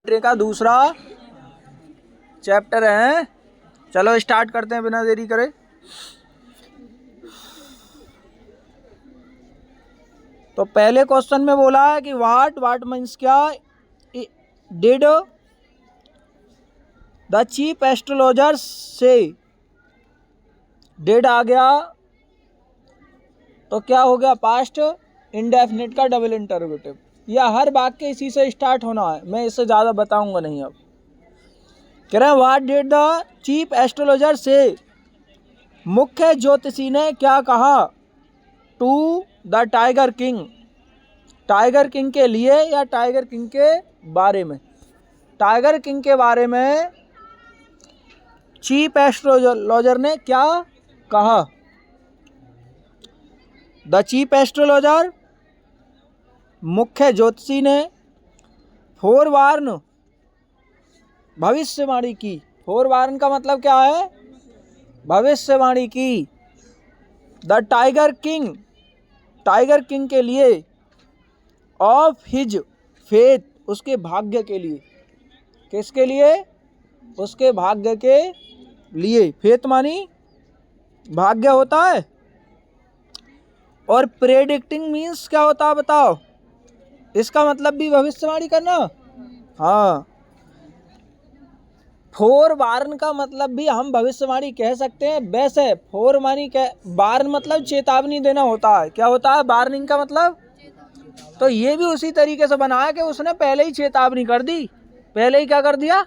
का दूसरा चैप्टर है। चलो स्टार्ट करते हैं बिना देरी करे। तो पहले क्वेश्चन में बोला है कि वाट मीन्स क्या, डिड द चीफ एस्ट्रोलॉजर से, डिड आ गया तो क्या हो गया, पास्ट इंडेफिनिट का डबल इंटरोगेटिव। यह हर वाक्य इसी से स्टार्ट होना है, मैं इससे ज़्यादा बताऊंगा नहीं। अब कह रहे हैं what did the chief astrologer से, मुख्य ज्योतिषी ने क्या कहा, to the tiger king, tiger king के लिए या टाइगर किंग के बारे में। टाइगर किंग के बारे में चीफ एस्ट्रोलॉजर ने क्या कहा। द चीफ एस्ट्रोलॉजर, मुख्य ज्योतिषी ने, फोरवार्न, भविष्यवाणी की। फोरवार्न का मतलब क्या है, भविष्यवाणी की। The tiger king, tiger king के लिए, ऑफ हिज फेथ, उसके भाग्य के लिए। किसके लिए, उसके भाग्य के लिए। फेथ मानी भाग्य होता है। और प्रेडिक्टिंग मीन्स क्या होता है बताओ, इसका मतलब भी भविष्यवाणी करना। हाँ, फोरवार्न का मतलब भी हम भविष्यवाणी कह सकते हैं। वैसे फोरवार्न वार्न मतलब चेतावनी देना होता है। क्या होता है वार्निंग का मतलब। तो ये भी उसी तरीके से बना है कि उसने पहले ही चेतावनी कर दी, पहले ही क्या कर दिया,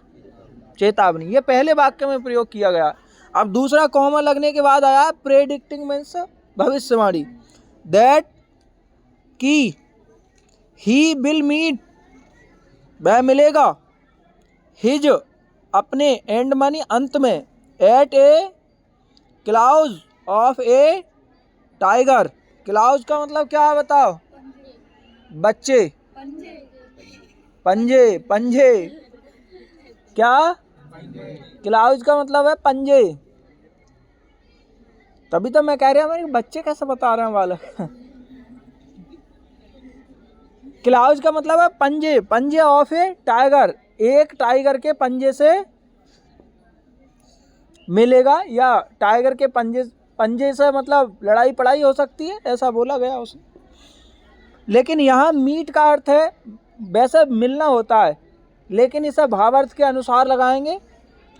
चेतावनी। ये पहले वाक्य में प्रयोग किया गया। अब दूसरा कॉमा लगने के बाद आया प्रेडिक्टिंग मीन्स भविष्यवाणी। दैट की ही विल मीट, वह मिलेगा, हिज अपने, एंड मानी अंत में, at a claws of a tiger. Claws का मतलब क्या है बताओ, बच्चे, पंजे, पंजे, क्या, क्लाउज का मतलब है पंजे। तभी तो मैं कह रहा हूँ बच्चे कैसे बता रहे हैं बालक। क्लाउज का मतलब है पंजे, पंजे ऑफ ए टाइगर, एक टाइगर के पंजे से मिलेगा, या टाइगर के पंजे, पंजे से मतलब लड़ाई पड़ाई हो सकती है, ऐसा बोला गया उसने। लेकिन यहाँ मीट का अर्थ है, वैसे मिलना होता है, लेकिन इसे भावार्थ के अनुसार लगाएंगे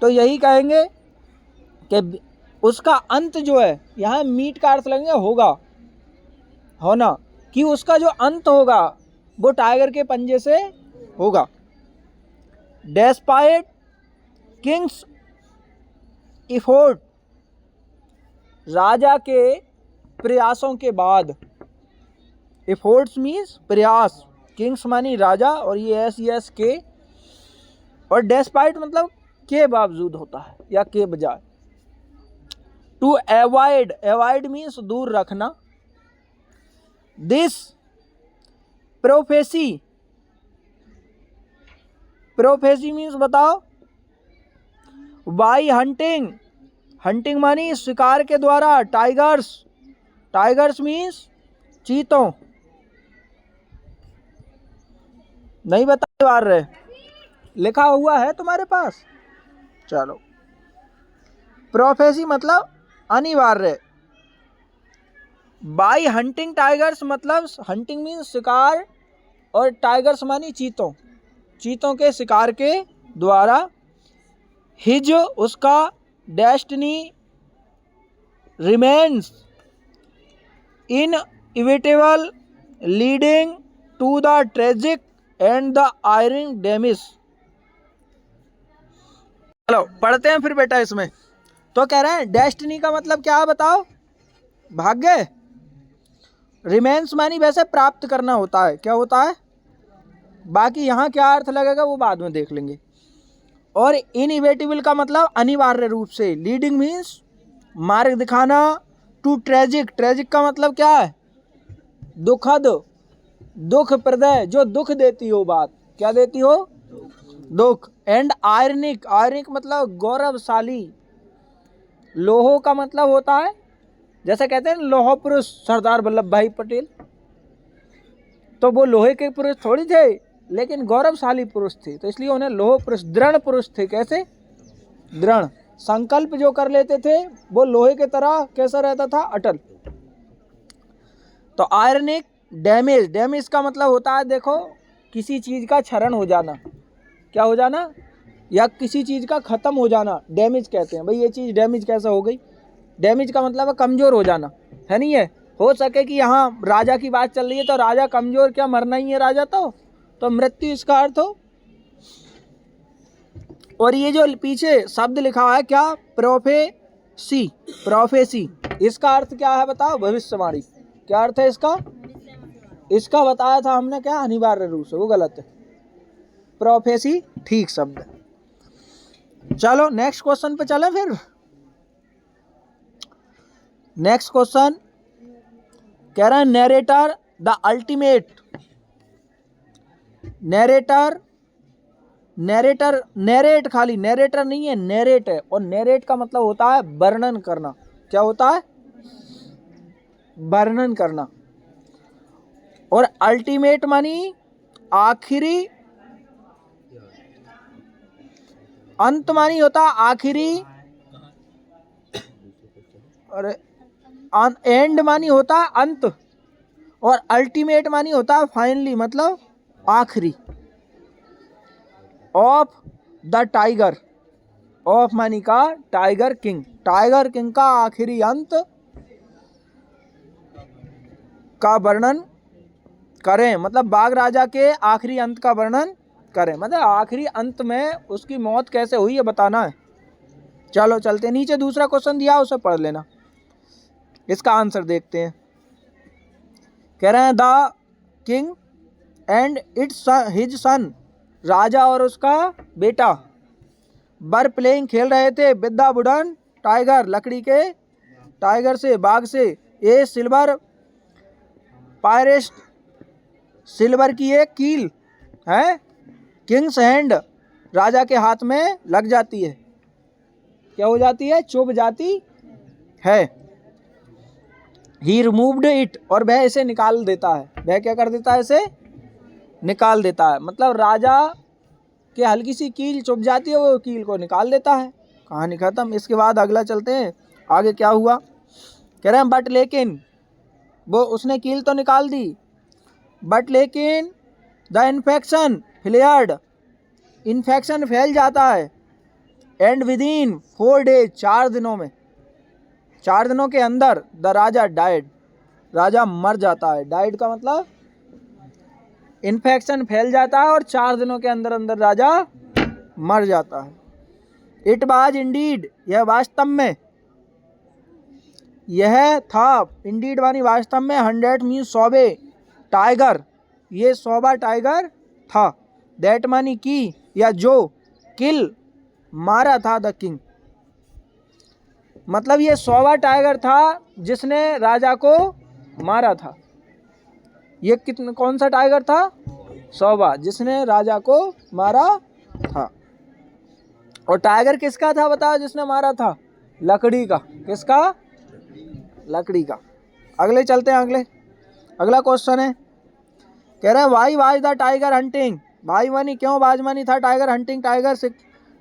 तो यही कहेंगे कि उसका अंत जो है, यहाँ मीट का अर्थ लगेंगे होगा, होना, कि उसका जो अंत होगा वो टाइगर के पंजे से होगा। डेस्पाइट किंग्स इफोर्ट, राजा के प्रयासों के बाद। इफोर्ट्स मीन्स प्रयास, किंग्स मानी राजा, और ये एस के, और डेस्पाइट मतलब के बावजूद होता है या के बजाय। टू अवॉइड, अवॉइड मीन्स दूर रखना। दिस प्रोफेसी, प्रोफेसी मीन्स बताओ, बाई हंटिंग, हंटिंग मानी शिकार के द्वारा, टाइगर्स, टाइगर्स मीन्स चीतों। नहीं बता पा रहे, लिखा हुआ है तुम्हारे पास, चलो। प्रोफेसी मतलब अनिवार्य। बाई हंटिंग टाइगर्स मतलब, हंटिंग मीन्स शिकार, और टाइगर्स मानी चीतों, चीतों के शिकार के द्वारा। हिज उसका, destiny remains inevitable leading to the tragic end the airing demise. चलो पढ़ते हैं फिर बेटा इसमें। तो कह रहे हैं डेस्टिनी का मतलब क्या है बताओ, भाग्य। रिमेन्स मानी वैसे प्राप्त करना होता है, क्या होता है, बाकी यहाँ क्या अर्थ लगेगा वो बाद में देख लेंगे। और इनइवेटिबल का मतलब अनिवार्य रूप से। लीडिंग मीन्स मार्ग दिखाना। टू ट्रेजिक, ट्रेजिक का मतलब क्या है, दुखद, दुख प्रदय, जो दुख देती हो बात, क्या देती हो, दुख। एंड आयरनिक, आयरनिक मतलब गौरवशाली। लोहो का मतलब होता है, जैसे कहते हैं लोह पुरुष सरदार वल्लभ भाई पटेल, तो वो लोहे के पुरुष थोड़ी थे, लेकिन गौरवशाली पुरुष थे, तो इसलिए उन्हें लोह पुरुष, दृढ़ पुरुष थे। कैसे? दृढ़। संकल्प जो कर लेते थे वो लोहे के तरह कैसा रहता था? अटल। तो आयरनिक डैमेज, डैमेज का मतलब होता है, देखो, किसी चीज का क्षरण हो जाना। क्या हो जाना? या किसी चीज का खत्म हो जाना, डैमेज कहते हैं। भाई ये चीज डैमेज कैसे हो गई? डैमेज का मतलब है कमजोर हो जाना, है नहीं है? हो सके कि यहाँ राजा की बात चल रही है तो राजा कमजोर, क्या मरना ही है राजा, तो मृत्यु इसका अर्थ हो। और ये जो पीछे शब्द लिखा है क्या? प्रोफेसी, प्रोफेसी, इसका अर्थ क्या है बताओ? भविष्यवाणी। क्या अर्थ है इसका? इसका बताया था हमने क्या? अनिवार्य रूप से, वो गलत है। प्रोफेसी ठीक शब्द है। चलो नेक्स्ट क्वेश्चन पे चले फिर। नेक्स्ट क्वेश्चन कह रहा है narrator the ultimate. Narrator, narrator, narrate, खाली नैरेटर नहीं है, नैरेट है। और नैरेट का मतलब होता है वर्णन करना। क्या होता है? वर्णन करना। और अल्टीमेट मानी आखिरी, अंत मानी होता आखिरी, और एंड मानी होता अंत, और अल्टीमेट मानी होता फाइनली, मतलब आखिरी। ऑफ द टाइगर, ऑफ मानी का टाइगर किंग, टाइगर किंग का आखिरी अंत का वर्णन करें, मतलब बाघ राजा के आखिरी अंत का वर्णन करें, मतलब आखिरी अंत में उसकी मौत कैसे हुई ये बताना है। चलो चलते, नीचे दूसरा क्वेश्चन दिया उसे पढ़ लेना, इसका आंसर देखते हैं। कह रहे हैं the king and it's his son, राजा और उसका बेटा, वर प्लेइंग खेल रहे थे, विद द वुडन टाइगर, लकड़ी के टाइगर से, बाघ से, ए सिल्वर पायरेस्ट, सिल्वर की एक कील है, किंग्स हैंड, राजा के हाथ में लग जाती है। क्या हो जाती है? चुभ जाती है। ही रिमूव्ड इट, और वह इसे निकाल देता है। वह क्या कर देता है? इसे निकाल देता है। मतलब राजा के हल्की सी कील चुभ जाती है, वो कील को निकाल देता है। कहानी खत्म। इसके बाद अगला चलते हैं, आगे क्या हुआ। कह रहे हैं बट लेकिन, वो उसने कील तो निकाल दी, बट लेकिन द इन्फेक्शन फ्लेयर्ड, इन्फेक्शन फैल जाता है, एंड विद इन 4 days, 4 दिनों में, 4 दिनों के अंदर, द राजा डाइड, राजा मर जाता है। डाइड का मतलब इन्फेक्शन फैल जाता है और 4 दिनों के अंदर अंदर राजा मर जाता है। इट वाज इंडीड, यह वास्तव में, यह था, इंडीड वानी वास्तव में, 100 मीन्स 100 टाइगर, ये 100 टाइगर था, दैट मानी की, या जो, किल मारा था, द किंग, मतलब ये 100 टाइगर था जिसने राजा को मारा था। ये कितने, कौन सा टाइगर था? 100 जिसने राजा को मारा था। और टाइगर किसका था बताओ जिसने मारा था? लकड़ी का। किसका? लकड़ी का। अगले चलते हैं, अगला क्वेश्चन है, कह रहे हैं why was the tiger hunting, भाई मानी क्यों, बाज मानी था, टाइगर हंटिंग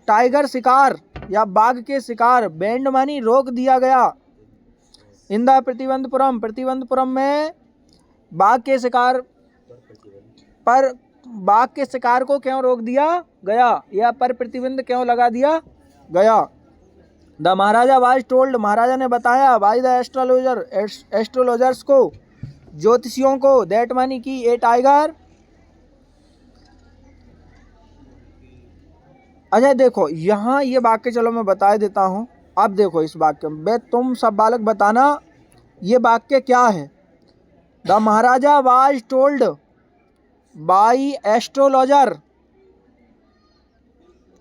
टाइगर शिकार या बाघ के शिकार, बैंड मानी रोक दिया गया, इन द प्रतिबंधपुरम, प्रतिबंधपुरम में बाघ के शिकार पर, बाघ के शिकार को क्यों रोक दिया गया, या पर प्रतिबंध क्यों लगा दिया गया। द महाराजा वाज टोल्ड, महाराजा ने बताया, बाय द एस्ट्रोलॉजर्स को, ज्योतिषियों को, दैट मानी की ए टाइगर। अच्छा देखो यहाँ ये वाक्य, चलो मैं बता देता हूँ। अब देखो इस वाक्य में तुम सब बालक बताना ये वाक्य क्या है। The Maharaja was told by astrologer,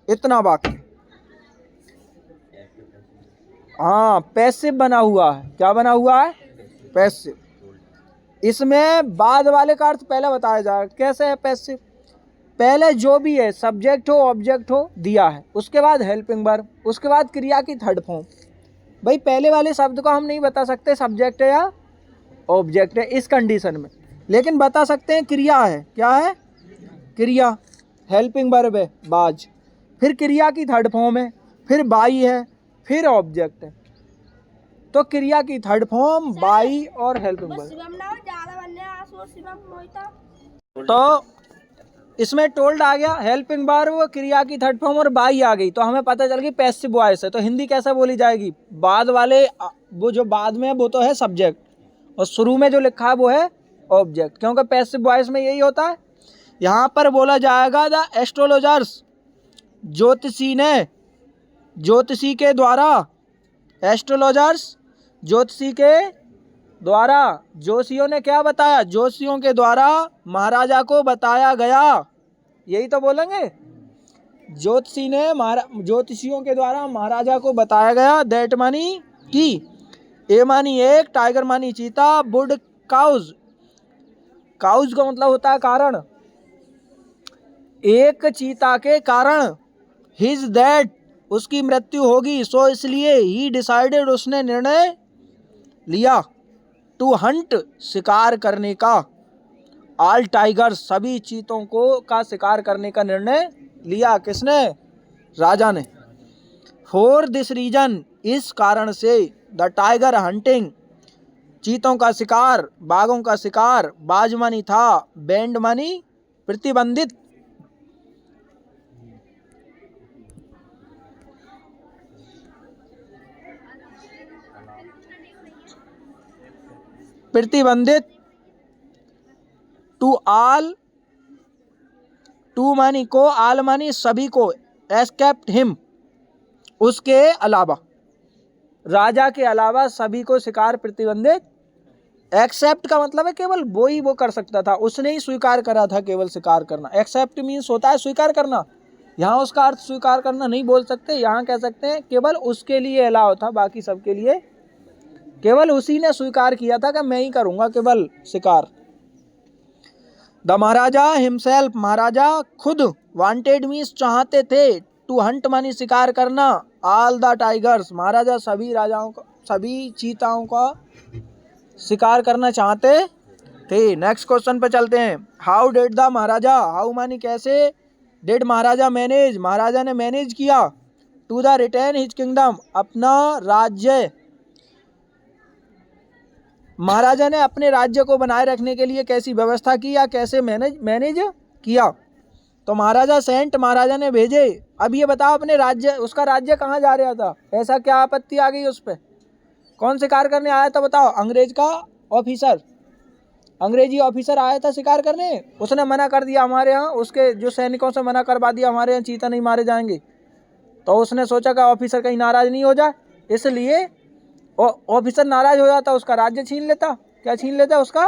इतना वाक्य। हाँ, पैसिव बना हुआ है। क्या बना हुआ है? पैसिव। इसमें बाद वाले का अर्थ पहले बताया जाएगा। कैसे है पैसिव? पहले जो भी है, सब्जेक्ट हो ऑब्जेक्ट हो, दिया है, उसके बाद हेल्पिंग वर्ब, उसके बाद क्रिया की थर्ड फॉर्म। भाई पहले वाले शब्द को हम नहीं बता सकते सब्जेक्ट है या ऑब्जेक्ट है इस कंडीशन में, लेकिन बता सकते हैं क्रिया है। क्या है? क्रिया, हेल्पिंग वर्ब है बाज, फिर क्रिया की थर्ड फॉर्म है, फिर बाई है, फिर ऑब्जेक्ट है। तो क्रिया की थर्ड फॉर्म बाई और हेल्पिंग वर्ब। तो इसमें टोल्ड आ गया, हेल्पिंग वर्ब, क्रिया की थर्ड फॉर्म और बाई आ गई, तो हमें पता चल गई पैसिव वॉइस है। तो हिंदी कैसे बोली जाएगी? बाद वाले वो जो बाद में है वो तो है सब्जेक्ट, और शुरू में जो लिखा है वो है ऑब्जेक्ट, क्योंकि पैसिव वॉइस में यही होता है। यहाँ पर बोला जाएगा द एस्ट्रोलॉजर्स, ज्योतिषी ने, ज्योतिषी के द्वारा, एस्ट्रोलॉजर्स ज्योतिषी के द्वारा, जोशियों ने क्या बताया? जोशियों के द्वारा महाराजा को बताया गया, यही तो बोलेंगे। ज्योतिषी ने ज्योतिषियों के द्वारा महाराजा को बताया गया। दैट मानी की, ए मानी एक, टाइगर मानी चीता, वुड काउज, काउज का मतलब होता है कारण, एक चीता के कारण, हिज दैट उसकी मृत्यु होगी, सो इसलिए ही डिसाइडेड उसने निर्णय लिया, टू हंट शिकार करने का, ऑल टाइगर्स सभी चीतों को का शिकार करने का निर्णय लिया। किसने? राजा ने। फॉर दिस रीजन इस कारण से, द टाइगर हंटिंग चीतों का शिकार, बाघों का शिकार, बाज मानी था, बैंड मानी प्रतिबंधित, प्रतिबंधित, टू ऑल, टू मानी को, ऑल मानी सभी को, एस्केप्ट हिम उसके अलावा, राजा के अलावा सभी को शिकार प्रतिबंधित। एक्सेप्ट का मतलब है केवल वो ही वो कर सकता था, उसने ही स्वीकार करा था केवल शिकार करना। एक्सेप्ट मीन्स होता है स्वीकार करना, यहाँ उसका अर्थ स्वीकार करना नहीं बोल सकते, यहाँ कह सकते हैं केवल उसके लिए अलाउ था, बाकी सबके लिए केवल उसी ने स्वीकार किया था कि मैं ही करूंगा केवल शिकार। द महाराजा हिमसेल्फ महाराजा खुद, वांटेड मीन्स चाहते थे, टू हंट मानी शिकार करना, ऑल द टाइगर्स महाराजा सभी राजाओं का, सभी चीताओं का शिकार करना चाहते थे। नेक्स्ट क्वेश्चन पे चलते हैं। How did the Maharaja, how मानी कैसे, डिड महाराजा मैनेज महाराजा ने मैनेज किया, to the retain his kingdom अपना राज्य, महाराजा ने अपने राज्य को बनाए रखने के लिए कैसी व्यवस्था की या कैसे मैनेज किया? तो महाराजा सेंट महाराजा ने भेजे। अब ये बताओ अपने राज्य, उसका राज्य कहाँ जा रहा था, ऐसा क्या आपत्ति आ गई उस पर? कौन शिकार करने आया था बताओ? अंग्रेज का ऑफिसर, अंग्रेजी ऑफिसर आया था शिकार करने, उसने मना कर दिया, हमारे यहाँ उसके जो सैनिकों से मना करवा दिया, हमारे यहाँ चीता नहीं मारे जाएंगे। तो उसने सोचा कि ऑफिसर कहीं नाराज नहीं हो जाए, इसलिए ऑफिसर नाराज हो जाता, उसका राज्य छीन लेता। क्या छीन लेता? उसका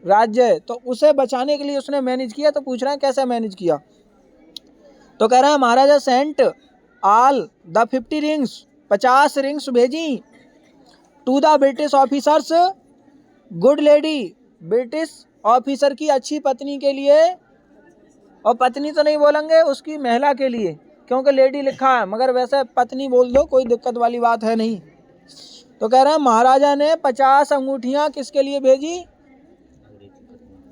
राज्य। तो उसे बचाने के लिए उसने मैनेज किया। तो पूछ रहे हैं कैसे मैनेज किया? तो कह रहा है maharaja sent all the 50 rings 50 rings भेजी, to the British officers good lady, British officer की अच्छी पत्नी के लिए, और पत्नी तो नहीं बोलेंगे, उसकी महिला के लिए, क्योंकि लेडी लिखा है, मगर वैसे पत्नी बोल दो, कोई दिक्कत वाली बात है नहीं। तो कह रहे हैं महाराजा ने 50 अंगूठियां किसके लिए भेजी?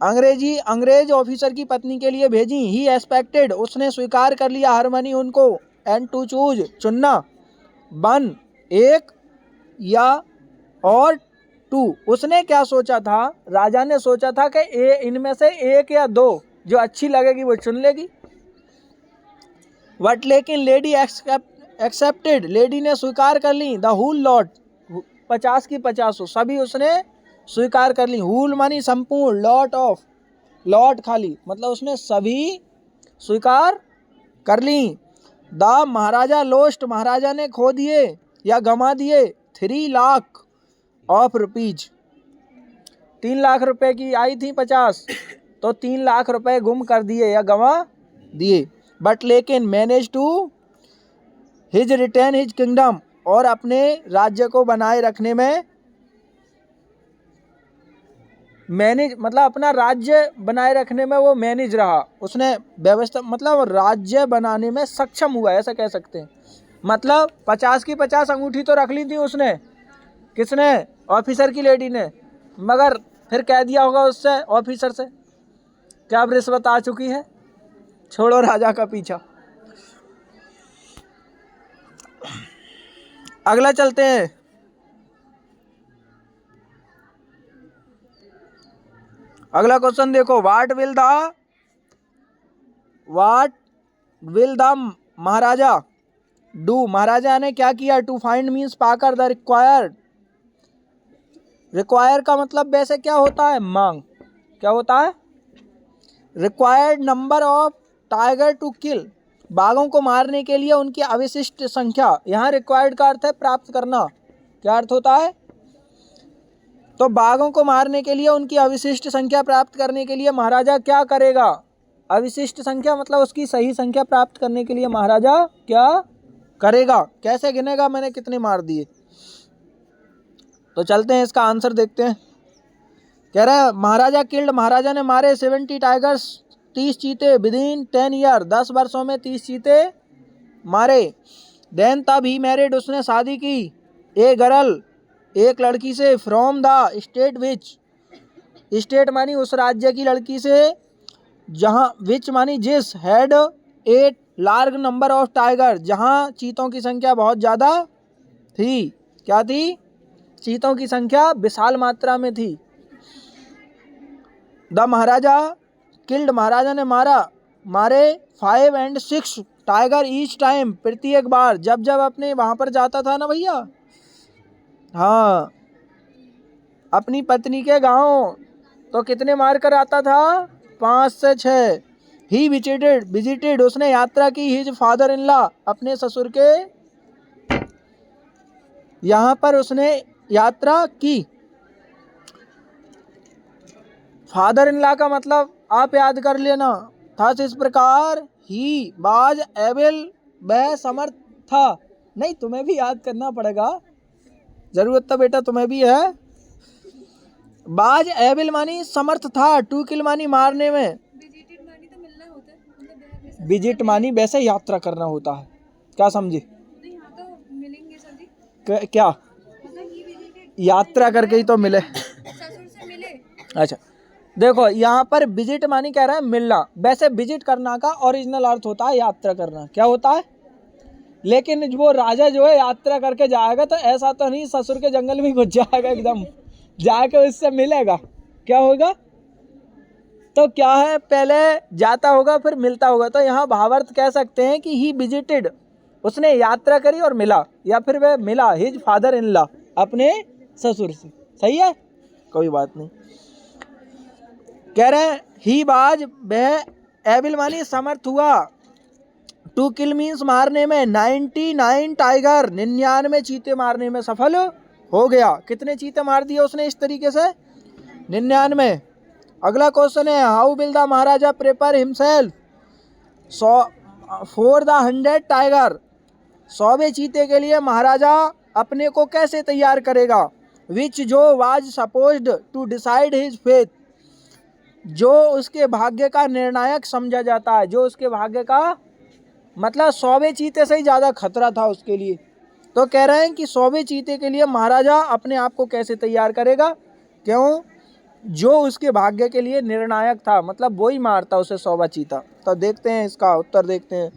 अंग्रेज ऑफिसर की पत्नी के लिए भेजी। ही एक्सपेक्टेड उसने स्वीकार कर लिया, हर मनी उनको, एंड टू चूज चुनना, वन एक या और टू। उसने क्या सोचा था? राजा ने सोचा था कि इनमें से एक या दो जो अच्छी लगेगी वो चुन लेगी। बट लेकिन लेडी एक्सेप्टेड, लेडी ने स्वीकार कर ली, द होल लॉट 50 की 50 सभी उसने स्वीकार कर ली। होल मानी संपूर्ण, लॉट ऑफ, लॉट खाली, मतलब उसने सभी स्वीकार कर ली। द महाराजा लोस्ट महाराजा ने खो दिए या गंवा दिए 3 लाख ऑफ रुपीज, 3 लाख रुपए की आई थी 50, तो 3 लाख रुपए गुम कर दिए या गंवा दिए। बट लेकिन manage to his retain his kingdom, और अपने राज्य को बनाए रखने में, मैनेज मतलब अपना राज्य बनाए रखने में वो मैनेज रहा, उसने व्यवस्था मतलब राज्य बनाने में सक्षम हुआ, ऐसा कह सकते हैं। मतलब 50 की 50 अंगूठी तो रख ली थी उसने, किसने? ऑफिसर की लेडी ने, मगर फिर कह दिया होगा उससे, ऑफिसर से, क्या अब रिश्वत आ चुकी है, छोड़ो राजा का पीछा। अगला चलते हैं। अगला क्वेश्चन देखो, what will the maharaja do. Maharaja ने क्या किया? टू फाइंड मीन्स पाकर द रिक्वायर का मतलब वैसे क्या होता है? मांग। क्या होता है? Required number of tiger to kill. बाघों को मारने के लिए उनकी अवशिष्ट संख्या। यहाँ रिक्वायर्ड का अर्थ है प्राप्त करना। क्या अर्थ होता है? तो बाघों को मारने के लिए उनकी अवशिष्ट संख्या प्राप्त करने के लिए महाराजा क्या करेगा? अवशिष्ट संख्या मतलब उसकी सही संख्या प्राप्त करने के लिए महाराजा क्या करेगा? कैसे गिनेगा मैंने कितने मार दिए? तो चलते हैं इसका आंसर देखते हैं। कह रहा है महाराजा किल्ड, महाराजा ने मारे 70 टाइगर्स, 30 चीते विदिन 10 ईयर, 10 वर्षों में 30 चीते मारे। देन तब ही मैरिड, उसने शादी की, ए गर्ल, एक लड़की से, from the state which, state मानी उस राज्य की लड़की से जहाँ, विच मानी जिस, had a large number of tiger, जहाँ चीतों की संख्या बहुत ज़्यादा थी। क्या थी? चीतों की संख्या विशाल मात्रा में थी। द महाराजा किल्ड, महाराजा ने मारे 5 and 6 टाइगर ईच टाइम, प्रत्येक बार जब अपने वहाँ पर जाता था ना भैया, हाँ, अपनी पत्नी के गांव, तो कितने मार कर आता था? 5 से 6। ही विजिटेड, उसने यात्रा की, हिज फादर इन लॉ, अपने ससुर के यहाँ पर उसने यात्रा की। फादर इन लॉ का मतलब आप याद कर लेना था। इस प्रकार ही बाज एबल, वह समर्थ था। नहीं, तुम्हें भी याद करना पड़ेगा, जरूरत तो बेटा तुम्हें भी है। बाज एबल मानी समर्थ था, टू किल मानी मारने में, विजिट मानी वैसे यात्रा करना होता है। क्या समझे? क्या यात्रा करके ही तो मिले। अच्छा देखो, यहाँ पर विजिट मानी कह रहा है मिलना, वैसे विजिट करना का ओरिजिनल अर्थ होता है यात्रा करना। क्या होता है? लेकिन वो राजा जो है यात्रा करके जाएगा तो ऐसा तो नहीं ससुर के जंगल में घुस जाएगा एकदम, जाके उससे मिलेगा। क्या होगा? तो क्या है, पहले जाता होगा फिर मिलता होगा। तो यहाँ भावार्थ कह सकते हैं कि ही विजिटेड, उसने यात्रा करी और मिला, या फिर वह मिला हिज फादर इन लॉ, अपने ससुर से। सही है, कोई बात नहीं। कह रहे हैं ही बाज, वह एबल मानी समर्थ हुआ, टू किल मीन्स मारने में, 99 टाइगर, 99 चीते मारने में सफल हो गया। कितने चीते मार दिए उसने इस तरीके से? 99। अगला क्वेश्चन है, how will the maharaja prepare himself for the 100 tiger. 100वें चीते के लिए महाराजा अपने को कैसे तैयार करेगा? विच, जो, was supposed to decide his fate, जो उसके भाग्य का निर्णायक समझा जाता है। जो उसके भाग्य का मतलब 100वें चीते से ही ज़्यादा खतरा था उसके लिए। तो कह रहे हैं कि 100वें चीते के लिए महाराजा अपने आप को कैसे तैयार करेगा? क्यों? जो उसके भाग्य के लिए निर्णायक था, मतलब वो ही मारता उसे 100वां चीता। तो देखते हैं इसका उत्तर, देखते हैं।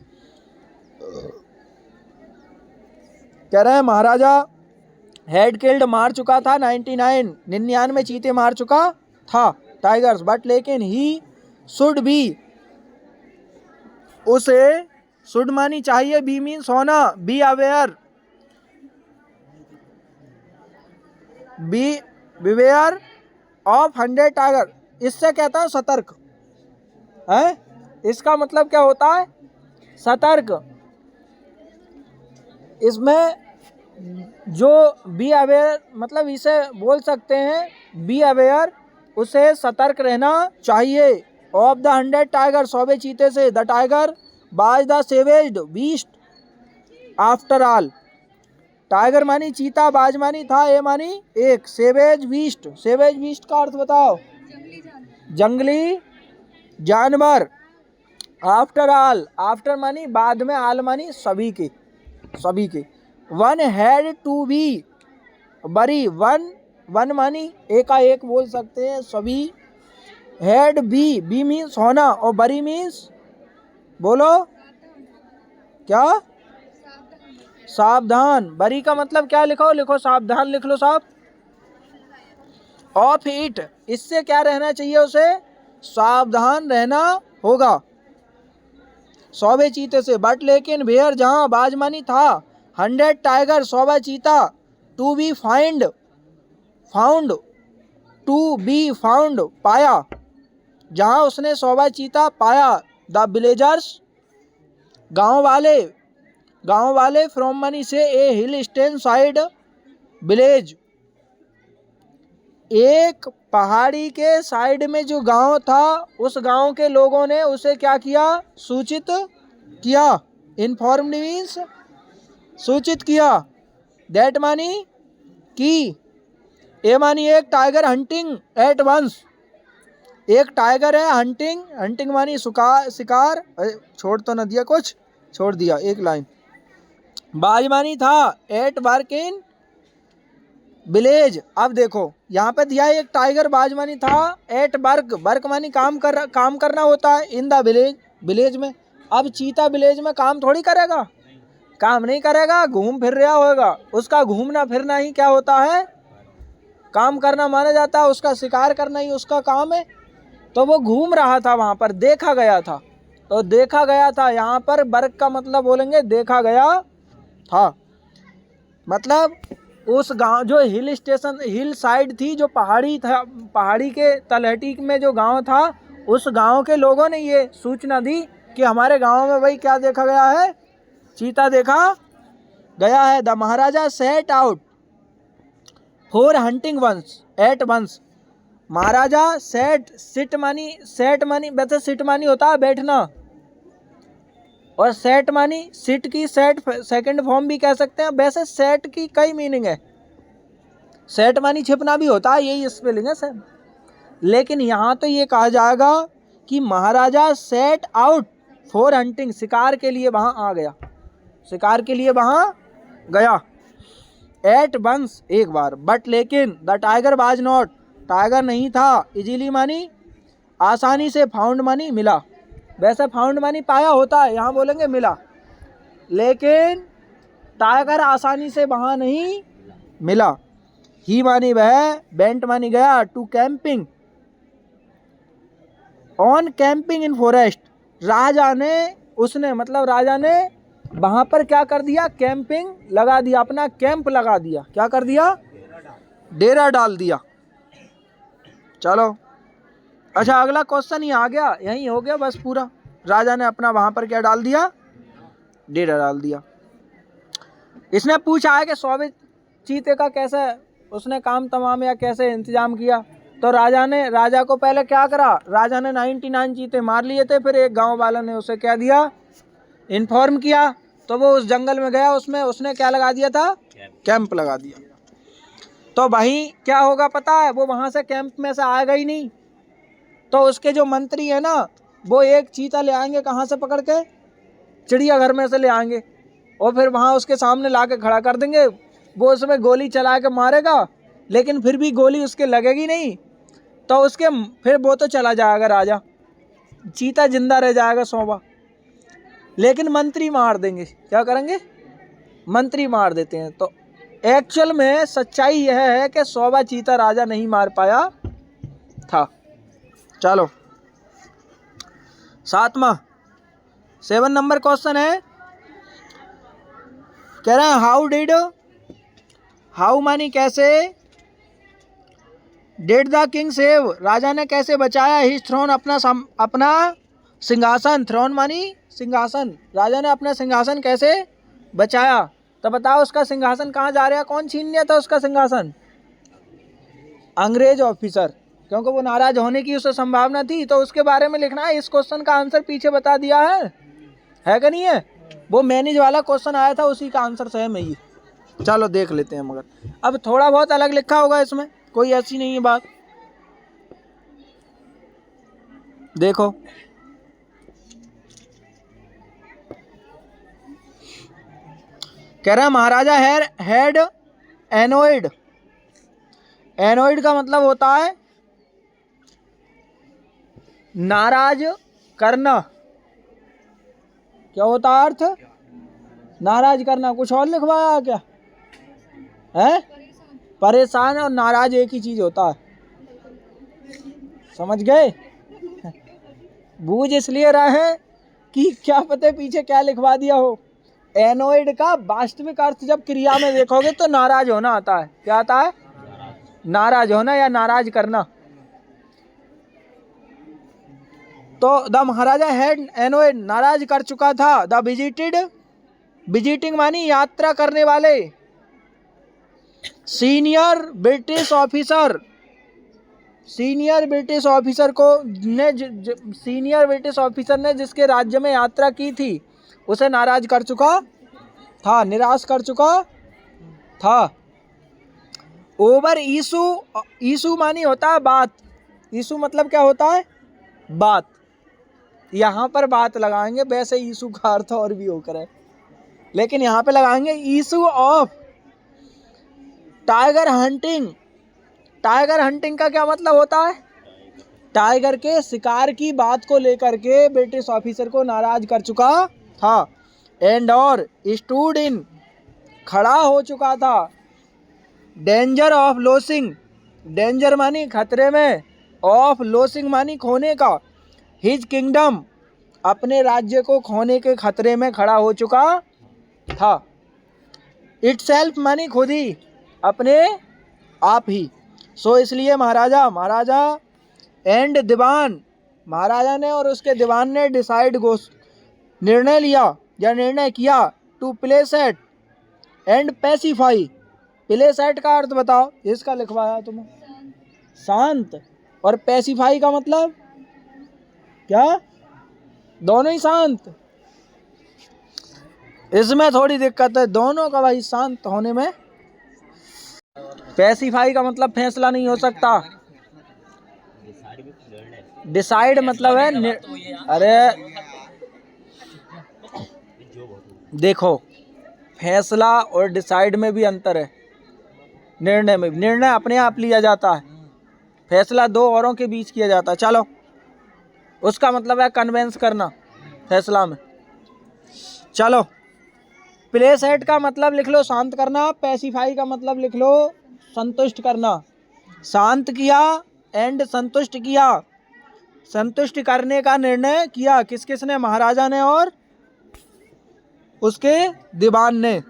कह रहे हैं महाराजा हेड किल्ड, मार चुका था 99 चीते मार चुका था टाइगर्स, बट लेकिन ही शुड बी, उसे शुड मानी चाहिए, बी मीन्स होना, be aware, be beware of 100 tiger. इससे कहता है सतर्क है। इसका मतलब क्या होता है? सतर्क। इसमें जो बी अवेयर मतलब इसे बोल सकते हैं बी अवेयर, उसे सतर्क रहना चाहिए। ऑफ द 100 टाइगर, 100वें चीते से, the tiger was the savaged beast after all. Tiger मानी चीता, बाज मानी था, ए मानी एक, सेवेज बीस्ट, सेवेज बीस्ट का अर्थ बताओ? जंगली जानवर। आफ्टर ऑल, आफ्टर मानी बाद में, आल मानी सभी के, सभी के। वन हैड टू बी बरी, वन मानी एक बोल सकते हैं, सभी। हैड बी, बी मीन्स होना, और बरी मीन्स बोलो क्या? सावधान। बरी का मतलब क्या लिखो? लिखो सावधान, लिख लो साहब। ऑफ इट, इससे क्या रहना चाहिए? उसे सावधान रहना होगा, सौवे चीते से। बट लेकिन वेयर, जहां, बाजमानी था, 100 टाइगर, सौवा चीता, to be find, found, to be found, पाया, जहां उसने सौवा चीता पाया। द विलेजर्स, गांव वाले, गांव वाले, फ्रॉम मनी से, ए हिल स्टेशन साइड विलेज, एक पहाड़ी के साइड में जो गांव था, उस गांव के लोगों ने उसे क्या किया? सूचित किया। इन्फॉर्म्ड मीन्स सूचित किया। दैट मानी की। ए मानी एक टाइगर हंटिंग एट वंस, एक टाइगर है हंटिंग, हंटिंग मानी शिकार, छोड़ तो न दिया, कुछ छोड़ दिया एक लाइन। बाजमानी था, एट वर्क इन विलेज। अब देखो यहाँ पे दिया एक टाइगर बाजमानी था, एट वर्क, वर्क मानी काम करना होता है, इन द विलेज, विलेज में। अब चीता विलेज में काम थोड़ी करेगा, काम नहीं करेगा, घूम फिर रहा होगा। उसका घूमना फिरना ही क्या होता है? काम करना माना जाता है। उसका शिकार करना ही उसका काम है। तो वो घूम रहा था वहां पर, देखा गया था। तो देखा गया था, यहाँ पर वर्क का मतलब बोलेंगे देखा गया था। मतलब उस गांव, जो हिल स्टेशन, हिल साइड थी, जो पहाड़ी था, पहाड़ी के तलहटी में जो गांव था, उस गांव के लोगों ने ये सूचना दी कि हमारे गांव में भाई क्या देखा गया है? चीता देखा गया है। The Maharaja set out for hunting once at once. Maharaja set, sit मानी, सेट मानी, वैसे सिट मानी होता है बैठना, और सेट मानी सिट की सेट सेकंड फॉर्म भी कह सकते हैं। वैसे सेट की कई मीनिंग है। सेट मानी छिपना भी होता है, यही स्पेलिंग है सर। लेकिन यहाँ तो ये कहा जाएगा कि महाराजा सेट आउट फॉर हंटिंग, शिकार के लिए वहां आ गया, शिकार के लिए वहां गया। एट वंस, एक बार। बट लेकिन, the tiger was not, tiger नहीं था, इजीली मानी आसानी से, फाउंड मानी मिला। वैसे फाउंड मानी पाया होता है, यहाँ बोलेंगे मिला। लेकिन टाइगर आसानी से वहां नहीं मिला। ही मानी वह, बेंट मानी गया, to camping, on camping in forest. राजा ने, उसने मतलब राजा ने वहां पर क्या कर दिया? कैंपिंग लगा दिया, अपना कैंप लगा दिया। क्या कर दिया? डेरा डाल दिया। चलो अच्छा, अगला क्वेश्चन ही आ गया, यही हो गया बस पूरा। राजा ने अपना वहां पर क्या डाल दिया? डेरा डाल दिया। इसने पूछा है कि सौवे चीते का कैसे उसने काम तमाम या कैसे इंतजाम किया। तो राजा को पहले क्या करा? राजा ने 99 चीते मार लिए थे। फिर एक गांव वाला ने उसे क्या दिया? इन्फॉर्म किया। तो वो उस जंगल में गया, उसमें उसने क्या लगा दिया था? कैंप लगा दिया। तो भाई क्या होगा पता है? वो वहां से कैंप में से आएगा ही नहीं। तो उसके जो मंत्री है ना, वो एक चीता ले आएंगे, कहाँ से पकड़ के? चिड़ियाघर में से ले आएंगे, और फिर वहाँ उसके सामने ला के खड़ा कर देंगे। वो उसमें गोली चला के मारेगा, लेकिन फिर भी गोली उसके लगेगी नहीं। तो उसके फिर वो तो चला जाएगा राजा, चीता जिंदा रह जाएगा सौवा। लेकिन मंत्री मार देंगे। क्या करेंगे? मंत्री मार देते हैं। तो एक्चुअल में सच्चाई यह है कि सौवा चीता राजा नहीं मार पाया था। चलो 7 नंबर क्वेश्चन है, कह रहे हैं हाउ मानी कैसे, डिड द किंग सेव, राजा ने कैसे बचाया, हिज थ्रोन, अपना सिंहासन। थ्रोन मानी सिंहासन। राजा ने अपना सिंहासन कैसे बचाया? तो बताओ उसका सिंहासन कहाँ जा रहा? कौन छीन लिया था उसका सिंहासन? अंग्रेज ऑफिसर, क्योंकि वो नाराज होने की उसे संभावना थी। तो उसके बारे में लिखना है। इस क्वेश्चन का आंसर पीछे बता दिया है कि नहीं है? वो मैनेज वाला क्वेश्चन आया था, उसी का आंसर सेम है ये। चलो देख लेते हैं, मगर अब थोड़ा बहुत अलग लिखा होगा इसमें, कोई ऐसी नहीं है बात। देखो कह रहा है महाराजा हैड एनोइड। एनोइड का मतलब होता है नाराज करना, क्या होता है अर्थ? नाराज करना। कुछ और लिखवाया क्या है? परेशान और नाराज एक ही चीज होता है, समझ गए? बूझ इसलिए रहे हैं कि क्या पता पीछे क्या लिखवा दिया हो। एनोइड का वास्तविक अर्थ जब क्रिया में देखोगे तो नाराज होना आता है। क्या आता है? नाराज होना या नाराज करना। तो द महाराजा हैड एनोइड, नाराज कर चुका था। द विजिटेड, विजिटिंग मानी यात्रा करने वाले। Senior British officer, senior British officer को ने सीनियर ब्रिटिश ऑफिसर ने जिसके राज्य में यात्रा की थी उसे नाराज कर चुका था, निराश कर चुका था। ओवर इशू, इशू मानी होता है बात। इशू मतलब क्या होता है? बात। यहाँ पर बात लगाएंगे, वैसे इशू का अर्थ और भी होकर है, लेकिन यहाँ पे लगाएंगे issue of tiger hunting. Tiger hunting का क्या मतलब होता है? टाइगर के शिकार की बात को लेकर के ब्रिटिश ऑफिसर को नाराज कर चुका था। एंड और स्टूड इन, खड़ा हो चुका था। डेंजर ऑफ लॉसिंग, डेंजर मानी खतरे में, ऑफ लॉसिंग मानी खोने का। हिज किंगडम, अपने राज्य को खोने के खतरे में खड़ा हो चुका था। इटसेल्फ मानी खुद ही, अपने आप ही। सो इसलिए महाराजा, महाराजा एंड दीवान, महाराजा ने और उसके दीवान ने डिसाइड निर्णय लिया या निर्णय किया to place at and pacify. Place at का अर्थ बताओ, इसका लिखवाया तुम्हें शांत, और पैसिफाई का मतलब क्या? दोनों ही शांत। इसमें थोड़ी दिक्कत है, दोनों का भाई शांत होने में। पैसिफाई का मतलब फैसला नहीं हो सकता। डिसाइड मतलब है अरे देखो, फैसला और डिसाइड में भी अंतर है। निर्णय में, निर्णय अपने आप लिया जाता है, फैसला दो औरों के बीच किया जाता है। चलो, उसका मतलब है कन्वेंस करना फैसला में। चलो, प्लेस एट का मतलब लिख लो शांत करना, पैसिफाई का मतलब लिख लो संतुष्ट करना। शांत किया एंड संतुष्ट किया, संतुष्ट करने का निर्णय किया। किस किसने? महाराजा ने और उसके दीवान ने।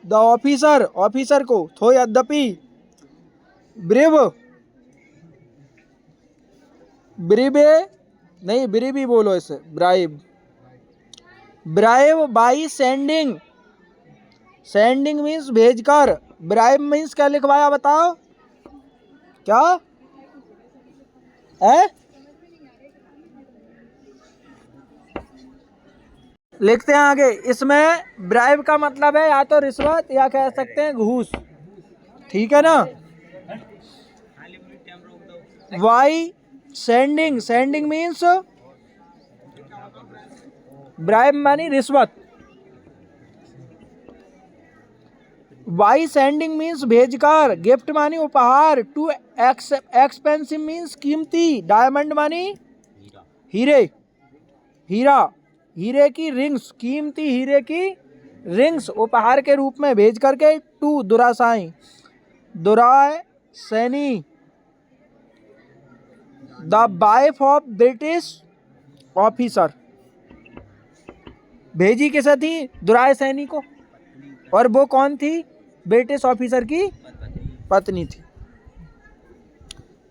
द ऑफिसर, ऑफिसर को थो यद्यपि ब्रिव, ब्रिबे नहीं, ब्रिबी बोलो इसे, bribe, bribe by sending. Sending means भेजकर, ब्राइब मीन्स क्या लिखवाया बताओ? क्या है? लिखते हैं आगे। इसमें ब्राइब का मतलब है या तो रिश्वत या कह सकते हैं घूस, ठीक है ना? By sending, sending means bribe मानी रिश्वत। वाई सेंडिंग मीन्स भेजकर। गिफ्ट मानी उपहार। टू एक्सपेंसिव मीन्स कीमती। डायमंड मानी हीरे, हीरा, हीरे की रिंग्स, कीमती हीरे की रिंग्स उपहार के रूप में भेज करके। टू दुरासाई, दुराय सैनी, the wife of British officer. भेजी किसे थी? दुराय सैनी को, और वो कौन थी? ब्रिटिश ऑफिसर की पत्नी थी।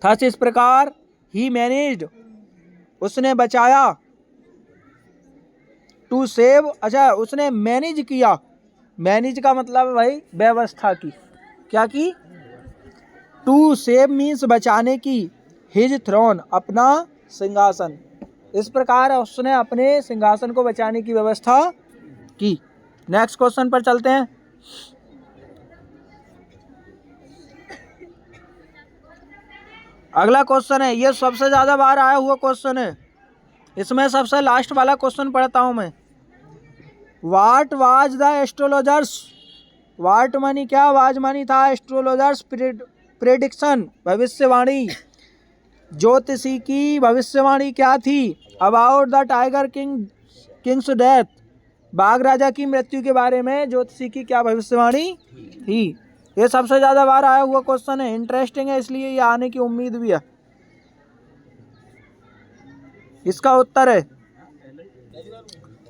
थस इस प्रकार ही मैनेज्ड, उसने बचाया। टू सेव, अच्छा उसने मैनेज किया। मैनेज का मतलब भाई व्यवस्था की। क्या की? टू सेव मीन्स बचाने की। हिज थ्रोन, अपना सिंहासन। इस प्रकार उसने अपने सिंहासन को बचाने की व्यवस्था की। नेक्स्ट क्वेश्चन पर चलते हैं। अगला क्वेश्चन है, ये सबसे ज्यादा बार आया हुआ क्वेश्चन है। इसमें सबसे लास्ट वाला क्वेश्चन पढ़ता हूं मैं। वाट वाज द एस्ट्रोलॉजर्स, वाट मानी क्या? वाज मानी था। एस्ट्रोलॉजर्स प्रेडिक्शन, भविष्यवाणी। ज्योतिषी की भविष्यवाणी क्या थी? About the tiger king Kings death, बाघ राजा की मृत्यु के बारे में ज्योतिषी की क्या भविष्यवाणी थी। ये सबसे ज्यादा बार आया हुआ क्वेश्चन है, इंटरेस्टिंग है, इसलिए ये आने की उम्मीद भी है। इसका उत्तर है,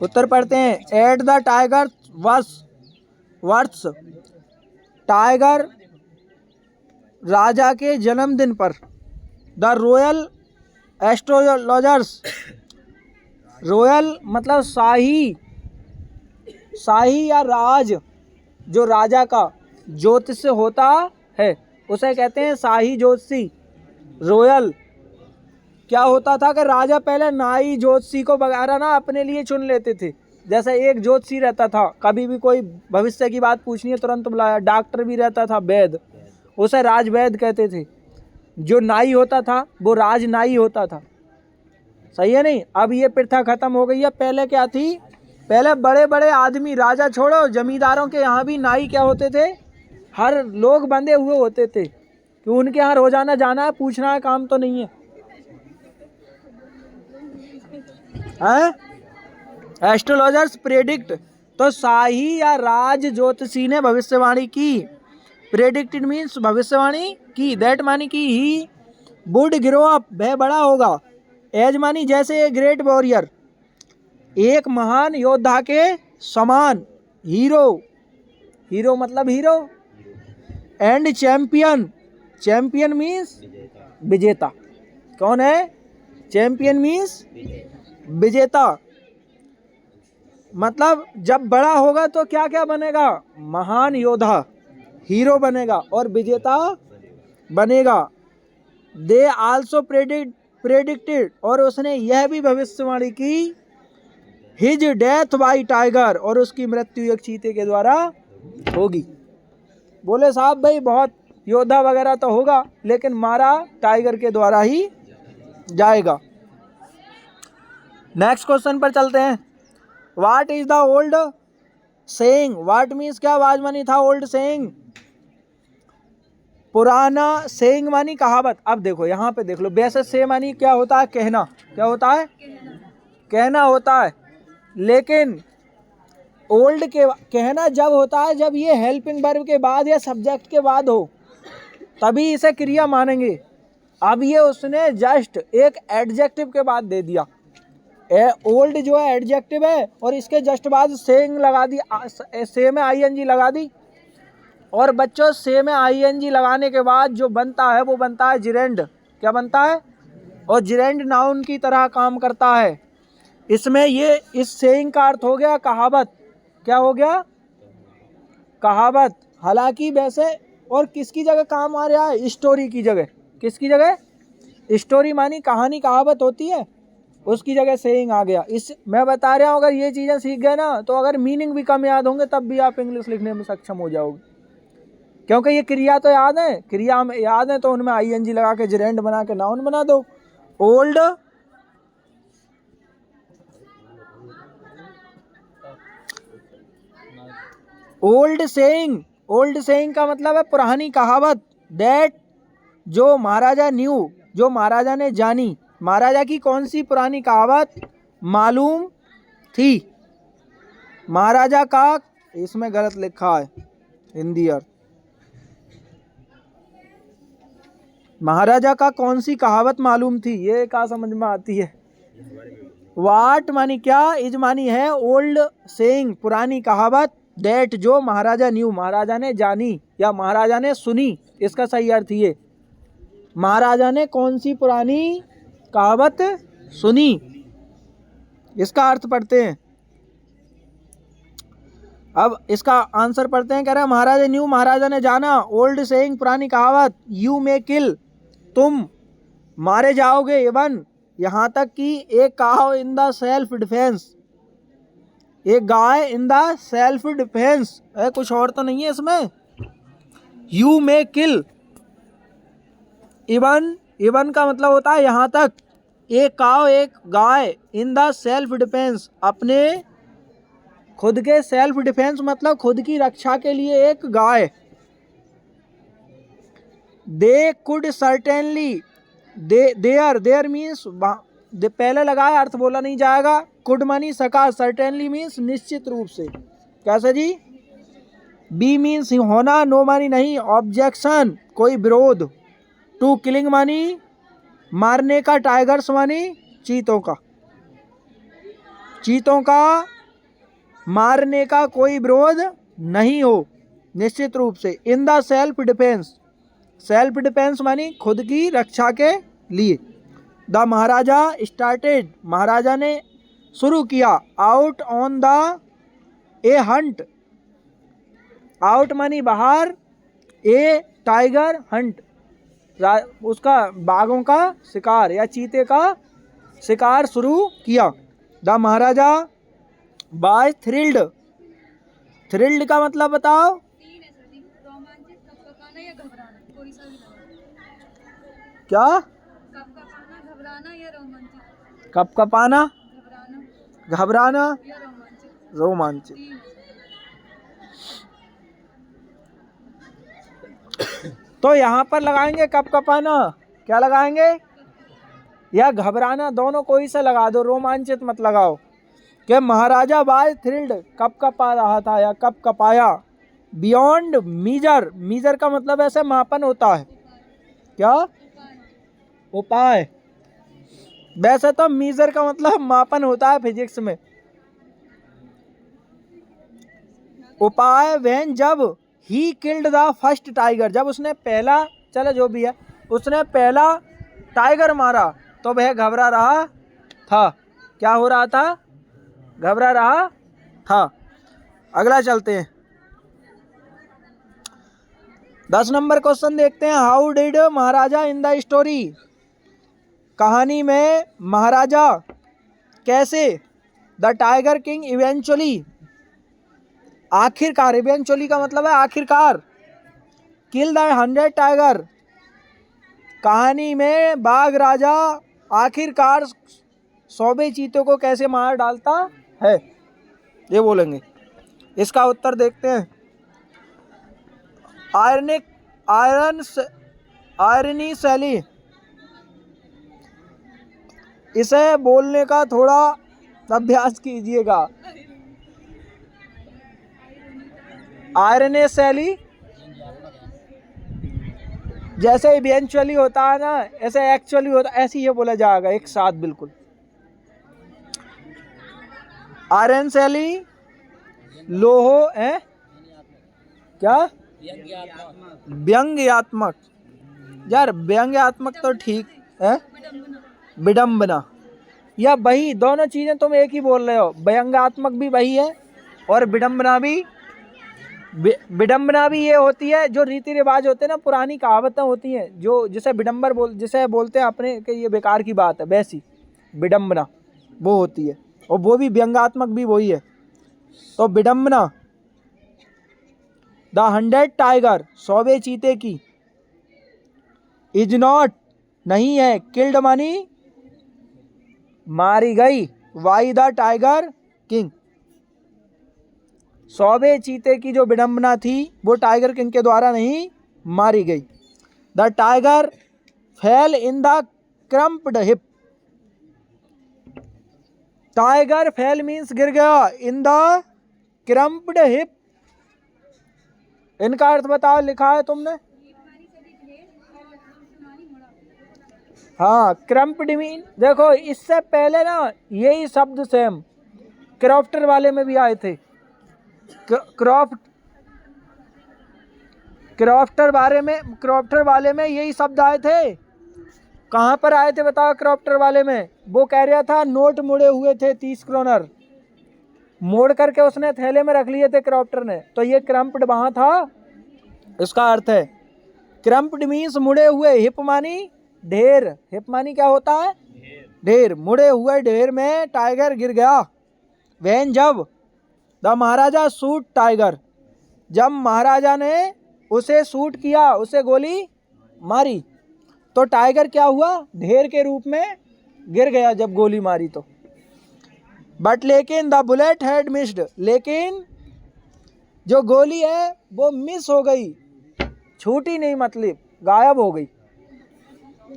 उत्तर पढ़ते हैं। At the tiger words, tiger राजा के जन्मदिन पर द रॉयल एस्ट्रोलॉजर्स, रॉयल मतलब शाही, शाही या राज, जो राजा का ज्योतिष होता है उसे कहते हैं शाही ज्योतिषी। रॉयल क्या होता था कि राजा पहले नाई ज्योतिषी को वगैरह ना अपने लिए चुन लेते थे। जैसे एक ज्योतिषी रहता था, कभी भी कोई भविष्य की बात पूछनी है तुरंत बुलाया। डॉक्टर भी रहता था, वैद, उसे राजवैद कहते थे। जो नाई होता था वो राजनाई होता था। सही है नहीं? अब ये प्रथा खत्म हो गई है। पहले क्या थी, पहले बड़े बड़े आदमी, राजा छोड़ो, जमींदारों के यहाँ भी नाई क्या होते थे, हर लोग बंधे हुए होते थे कि उनके यहाँ रोजाना जाना है, पूछना है, काम तो नहीं है। एस्ट्रोलॉजर्स प्रेडिक्ट, तो शाही या राज ज्योतिषी ने भविष्यवाणी की। प्रेडिक्टेड मीन्स भविष्यवाणी की, दैट मानी कि ही वुड ग्रो अप, वह बड़ा होगा। एज मानी जैसे ए ग्रेट वॉरियर, एक महान योद्धा के समान। हीरो, हीरो मतलब hero. And champion, champion means विजेता। कौन है? चैंपियन मीन्स विजेता। मतलब जब बड़ा होगा तो क्या क्या बनेगा? महान योद्धा, हीरो बनेगा और विजेता बनेगा। दे आल्सो प्रेडिक्टेड, और उसने यह भी भविष्यवाणी की, हिज डेथ बाई टाइगर, और उसकी मृत्यु एक चीते के द्वारा होगी। बोले साहब भाई बहुत योद्धा वगैरह तो होगा लेकिन मारा टाइगर के द्वारा ही जाएगा। नेक्स्ट क्वेश्चन पर चलते हैं। What is the old saying, what means क्या वाज मानी था ओल्ड सेइंग, पुराना, सेइंग मानी कहावत। अब देखो यहाँ पे देख लो, वैसे से मानी क्या होता है? कहना। क्या होता है? कहना होता है। लेकिन ओल्ड के कहना जब होता है जब ये हेल्पिंग वर्ब के बाद या सब्जेक्ट के बाद हो, तभी इसे क्रिया मानेंगे। अब ये उसने जस्ट एक एडजेक्टिव के बाद दे दिया। ओल्ड जो है एडजेक्टिव है और इसके जस्ट बाद सेइंग लगा दी, से में आईएनजी लगा दी। और बच्चों से में आईएनजी लगाने के बाद जो बनता है वो बनता है जिरेंड। क्या बनता है? और जिरेंड नाउन की तरह काम करता है। इसमें ये इस सेइंग का अर्थ हो गया कहावत। क्या हो गया? कहावत। हालांकि वैसे और किसकी जगह काम आ रहा है? स्टोरी की जगह। किसकी जगह? स्टोरी मानी कहानी, कहावत होती है, उसकी जगह सेइंग आ गया। इस मैं बता रहा हूँ, अगर ये चीज़ें सीख गए ना तो अगर मीनिंग भी कम याद होंगे तब भी आप इंग्लिश लिखने में सक्षम हो जाओगे, क्योंकि ये क्रिया तो याद है, क्रिया में याद है तो उनमें आईएनजी लगा के जिरेंड बना के नाउन बना दो। Old old saying, old saying का मतलब है पुरानी कहावत। दैट जो महाराजा न्यू, जो महाराजा ने जानी। महाराजा की कौन सी पुरानी कहावत मालूम थी? महाराजा का, इसमें गलत लिखा है हिंदी अर्थ। महाराजा का कौन सी कहावत मालूम थी, ये क्या समझ में आती है? वाट मानी क्या, इज मानी है ओल्ड सेइंग, पुरानी कहावत। दैट जो महाराजा न्यू, महाराजा ने जानी या महाराजा ने सुनी, इसका सही अर्थ ये, महाराजा ने कौन सी पुरानी कहावत सुनी, इसका अर्थ पढ़ते हैं। अब इसका आंसर पढ़ते हैं। कह रहा है महाराजा न्यू, महाराजा ने जाना। ओल्ड सेइंग पुरानी कहावत। यू मे किल, तुम मारे जाओगे। इवन यहाँ तक कि एक काव इन द सेल्फ डिफेंस, एक गाय इन द सेल्फ डिफेंस है, कुछ और तो नहीं है इसमें। You may kill, even, even का मतलब होता है यहाँ तक। एक काव, एक गाय, इन द सेल्फ डिफेंस, अपने खुद के सेल्फ डिफेंस मतलब खुद की रक्षा के लिए एक गाय। They could certainly, there, there means पहले लगाए, अर्थ बोला नहीं जाएगा। कुड मानी सका, सर्टेनली मीन्स निश्चित रूप से। कैसे जी? बी मीन्स होना, नो मानी नहीं, ऑब्जेक्शन कोई विरोध, टू किलिंग मानी मारने का, टाइगर्स मानी चीतों का, चीतों का मारने का कोई विरोध नहीं हो निश्चित रूप से। In the self defence, self defence मानी खुद की रक्षा के लिए। द महाराजा स्टार्टेड, महाराजा ने शुरू किया, out on the A Hunt, out मानी बाहर, ए टाइगर हंट उसका बाघों का शिकार या चीते का शिकार शुरू किया। The Maharaja by thrilled, thrilled का मतलब बताओ? रोमांचित, कपकपाना या घबराना, कोई सा भी लगा। क्या? कपकपाना, घबराना या रोमांचित। कपकपाना, घबराना, घबराना, या रोमांचित। रोमांचित। तो यहाँ पर लगाएंगे कपकपाना, क्या लगाएंगे? या घबराना, दोनों कोई से लगा दो, रोमांचित मत लगाओ। कि महाराजा बाय थ्रिल्ड, कपकपा रहा था या कपकपाया। बियॉन्ड मीजर, मीजर का मतलब ऐसे मापन होता है। क्या? उपाय। वैसे तो मीजर का मतलब मापन होता है फिजिक्स में। उपाय व्हेन, जब, he killed the first tiger, जब उसने पहला, चलो जो भी है, उसने पहला टाइगर मारा तो वह घबरा रहा था। क्या हो रहा था? घबरा रहा था। अगला चलते हैं, 10 नंबर क्वेश्चन देखते हैं। How did Maharaja in the story, कहानी में महाराजा कैसे, द टाइगर किंग इवेंचुअली, आखिरकार, इवेंचुअली का मतलब है आखिरकार, किल द 100 टाइगर, कहानी में बाघ राजा आखिरकार 100 चीतों को कैसे मार डालता है, ये बोलेंगे। इसका उत्तर देखते हैं। आयरनी शैली, इसे बोलने का थोड़ा अभ्यास कीजिएगा। आयरनी शैली जैसे इवेंचुअली होता है ना, ऐसे एक्चुअली होता, ऐसे ये बोला जाएगा एक साथ बिल्कुल। आयरन शैली लोहो है क्या? व्यंग्यात्मक, यार व्यंग्यात्मक तो ठीक है, विडंबना, या वही दोनों चीजें तुम एक ही बोल रहे हो। व्यंग्यात्मक भी वही है और विडंबना भी। विडंबना भी ये होती है जो रीति रिवाज होते हैं ना, पुरानी कहावतें होती हैं, जो जिसे विडंबर जिसे बोलते हैं अपने कि ये बेकार की बात है, वैसी विडंबना वो होती है, और वो भी व्यंग्यात्मक भी वही है। तो विडंबना, द 100 टाइगर, 100 चीते की, इज नॉट नहीं है, किल्ड मानी मारी गई, वाई द टाइगर किंग, 100 चीते की जो विडंबना थी वो टाइगर किंग के द्वारा नहीं मारी गई। The tiger fell in the cramped hip, tiger fell means गिर गया, इन द क्रम्प्ड हिप, इनका अर्थ बताओ, लिखा है तुमने? हाँ, क्रम्प्ड मीन, देखो इससे पहले ना यही शब्द सेम क्रॉफ्टर वाले में भी आए थे। क्रॉफ्टर वाले में यही शब्द आए थे। कहाँ पर आए थे बताओ? क्रॉफ्टर वाले में वो कह रहा था नोट मुड़े हुए थे 30 क्रोनर, मोड़ करके उसने थैले में रख लिए थे क्रॉफ्टर ने, तो ये क्रम्प्ड वहाँ था। इसका अर्थ है क्रम्प्ड मीन्स मुड़े हुए, हिप मानी ढेर, हिप मानी क्या होता है? ढेर। मुड़े हुए ढेर में टाइगर गिर गया। वैन जब, द महाराजा शूट टाइगर, जब महाराजा ने उसे शूट किया, उसे गोली मारी, तो टाइगर क्या हुआ? ढेर के रूप में गिर गया जब गोली मारी तो। बट लेकिन द बुलेट हैड मिस्ड, लेकिन जो गोली है वो मिस हो गई, छूटी नहीं, मतलब गायब हो गई।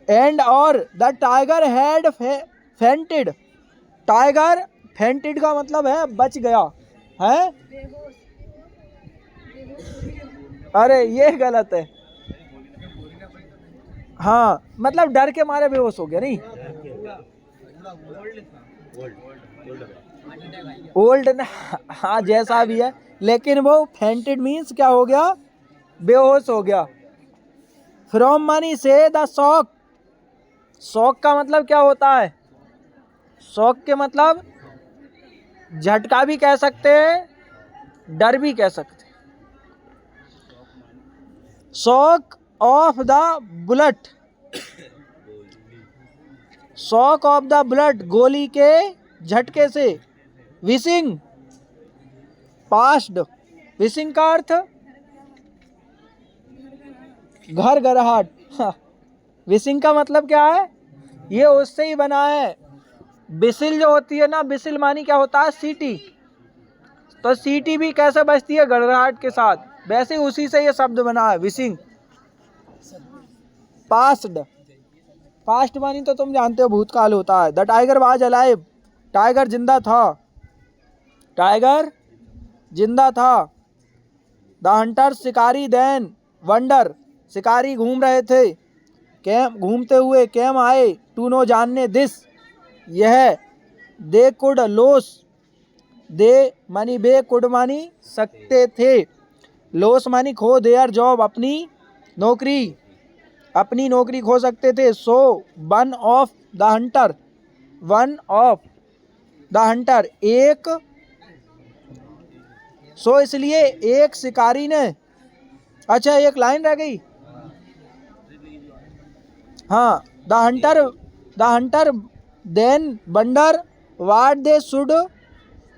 एंड और the tiger had fainted, tiger fainted का मतलब है बच गया है। बेहोश। अरे ये गलत है। हाँ मतलब डर के मारे बेहोश हो गया, नहीं ओल्ड ना, हाँ जैसा भी है, लेकिन वो फेंटेड मीन्स क्या हो गया, बेहोश हो गया। फ्रॉम मानी से द शॉक, शॉक का मतलब क्या होता है, शॉक के मतलब झटका भी कह सकते हैं, डर भी कह सकते हैं। Shock of the bullet, shock of the bullet, गोली के झटके से। विशिंग पास्ट, विशिंग का अर्थ घर घराहट। विशिंग का मतलब क्या है, ये उससे ही बना है। बिसिल जो होती है ना, बिसिल मानी क्या होता है, सीटी, तो सीटी भी कैसे बजती है, गड़गड़ाहट के साथ, वैसे उसी से ये शब्द बना है विशिंग। पास्ट, पास्ट मानी तो तुम जानते हो भूतकाल होता है। The tiger was alive, tiger जिंदा था, टाइगर जिंदा था। द हंटर, शिकारी देन वंडर, शिकारी घूम रहे थे, कैम घूमते हुए, कैम आए, टू नो जानने, दिस यह, दे कुड लोस, दे मानी बे, कुड मानी सकते थे, लोस मानी खो, देयर जॉब अपनी नौकरी, अपनी नौकरी खो सकते थे। So one of the Hunter, one of the Hunter, एक, सो इसलिए एक शिकारी ने, अच्छा एक लाइन रह गई, हाँ, the hunter then wonder what they should,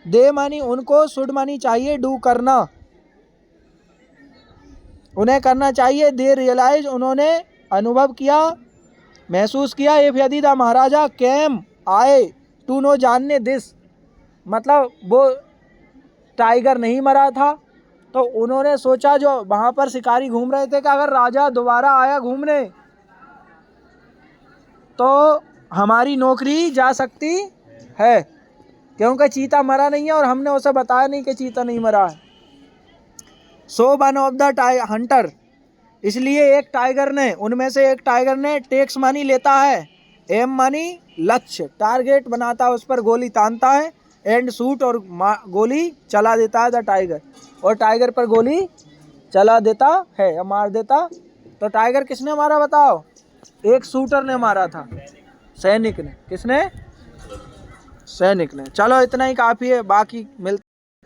they मानी उनको, शुड मानी चाहिए, डू करना, उन्हें करना चाहिए। दे रियलाइज उन्होंने अनुभव किया, महसूस किया। इफ यदि द महाराजा कैम आए, टू नो जानने, दिस मतलब वो टाइगर नहीं मरा था, तो उन्होंने सोचा, जो वहाँ पर शिकारी घूम रहे थे, कि अगर राजा दोबारा आया घूमने तो हमारी नौकरी जा सकती है, क्योंकि चीता मरा नहीं है और हमने उसे बताया नहीं कि चीता नहीं मरा है। So one of the Hunter, इसलिए एक टाइगर ने, उनमें से एक टाइगर ने, टेक्स मानी लेता है, एम मानी लक्ष्य, टारगेट बनाता है, उस पर गोली तानता है, एंड शूट और गोली चला देता है द टाइगर, और टाइगर पर गोली चला देता है या मार देता। तो टाइगर किसने मारा बताओ, एक शूटर ने मारा था, सैनिक ने। किसने, सैनिक ने। चलो इतना ही काफ़ी है, बाकी मिलते